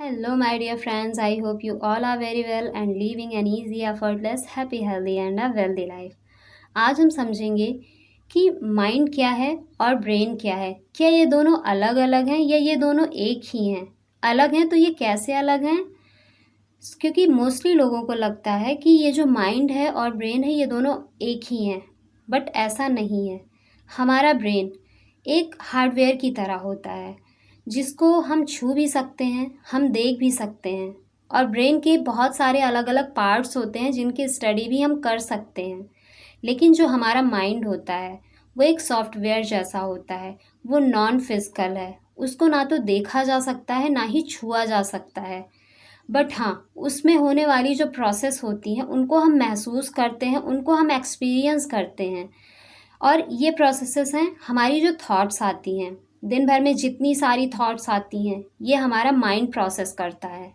Hello, my dear friends. I hope you all are very well and living an easy, effortless, happy, healthy and a wealthy life. आज हम समझेंगे कि mind क्या है और brain क्या है। क्या ये दोनों अलग अलग हैं या ये दोनों एक ही हैं? अलग हैं तो ये कैसे अलग हैं? क्योंकि मोस्टली लोगों को लगता है कि ये जो माइंड है और ब्रेन है ये दोनों एक ही हैं, बट ऐसा नहीं है। हमारा ब्रेन एक हार्डवेयर की तरह होता है जिसको हम छू भी सकते हैं, हम देख भी सकते हैं, और ब्रेन के बहुत सारे अलग अलग पार्ट्स होते हैं जिनकी स्टडी भी हम कर सकते हैं। लेकिन जो हमारा माइंड होता है वो एक सॉफ्टवेयर जैसा होता है, वो नॉन फिजिकल है। उसको ना तो देखा जा सकता है ना ही छुआ जा सकता है, बट हाँ, उसमें होने वाली जो प्रोसेस होती हैं उनको हम महसूस करते हैं, उनको हम एक्सपीरियंस करते हैं। और ये प्रोसेसेस हैं हमारी जो थॉट्स आती हैं, दिन भर में जितनी सारी थॉट्स आती हैं ये हमारा माइंड प्रोसेस करता है।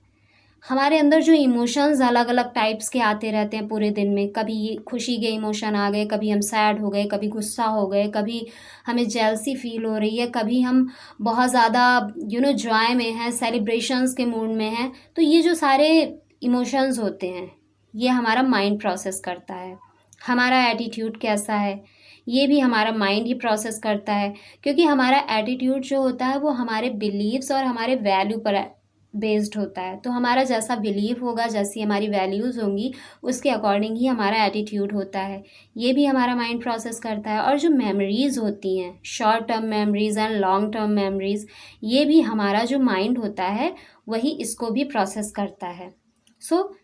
हमारे अंदर जो इमोशंस अलग अलग टाइप्स के आते रहते हैं पूरे दिन में, कभी ये खुशी के इमोशन आ गए, कभी हम सैड हो गए, कभी गुस्सा हो गए, कभी हमें जेलसी फील हो रही है, कभी हम बहुत ज़्यादा जॉय में हैं, सेलिब्रेशंस के मूड में हैं। तो ये जो सारे इमोशंस होते हैं ये हमारा माइंड प्रोसेस करता है। हमारा एटीट्यूड कैसा है ये भी हमारा माइंड ही प्रोसेस करता है, क्योंकि हमारा एटीट्यूड जो होता है वो हमारे बिलीव्स और हमारे वैल्यू पर बेस्ड होता है। तो हमारा जैसा बिलीव होगा, जैसी हमारी वैल्यूज़ होंगी, उसके अकॉर्डिंग ही हमारा एटीट्यूड होता है। ये भी हमारा माइंड प्रोसेस करता है। और जो मेमोरीज़ होती हैं, short term memories and long term memories, ये भी हमारा जो माइंड होता है वही इसको भी प्रोसेस करता है। सो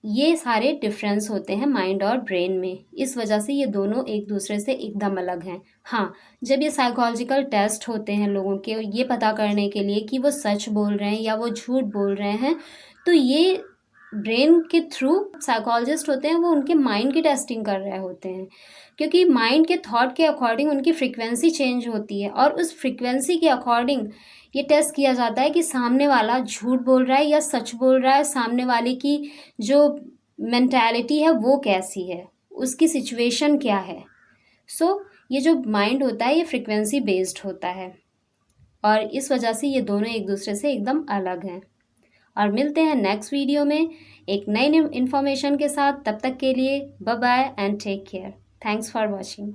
ये सारे डिफरेंस होते हैं माइंड और ब्रेन में। इस वजह से ये दोनों एक दूसरे से एकदम अलग हैं। हाँ, जब ये साइकोलॉजिकल टेस्ट होते हैं लोगों के ये पता करने के लिए कि वो सच बोल रहे हैं या वो झूठ बोल रहे हैं, तो ये ब्रेन के थ्रू साइकोलॉजिस्ट होते हैं वो उनके माइंड की टेस्टिंग कर रहे होते हैं, क्योंकि माइंड के थॉट के अकॉर्डिंग उनकी फ्रिक्वेंसी चेंज होती है और उस फ्रिक्वेंसी के अकॉर्डिंग ये टेस्ट किया जाता है कि सामने वाला झूठ बोल रहा है या सच बोल रहा है, सामने वाले की जो मेंटालिटी है वो कैसी है, उसकी सिचुएशन क्या है। सो ये जो माइंड होता है ये फ्रिक्वेंसी बेस्ड होता है, और इस वजह से ये दोनों एक दूसरे से एकदम अलग हैं। और मिलते हैं नेक्स्ट वीडियो में एक नई इन्फॉर्मेशन के साथ। तब तक के लिए bye bye and take care. Thanks for watching.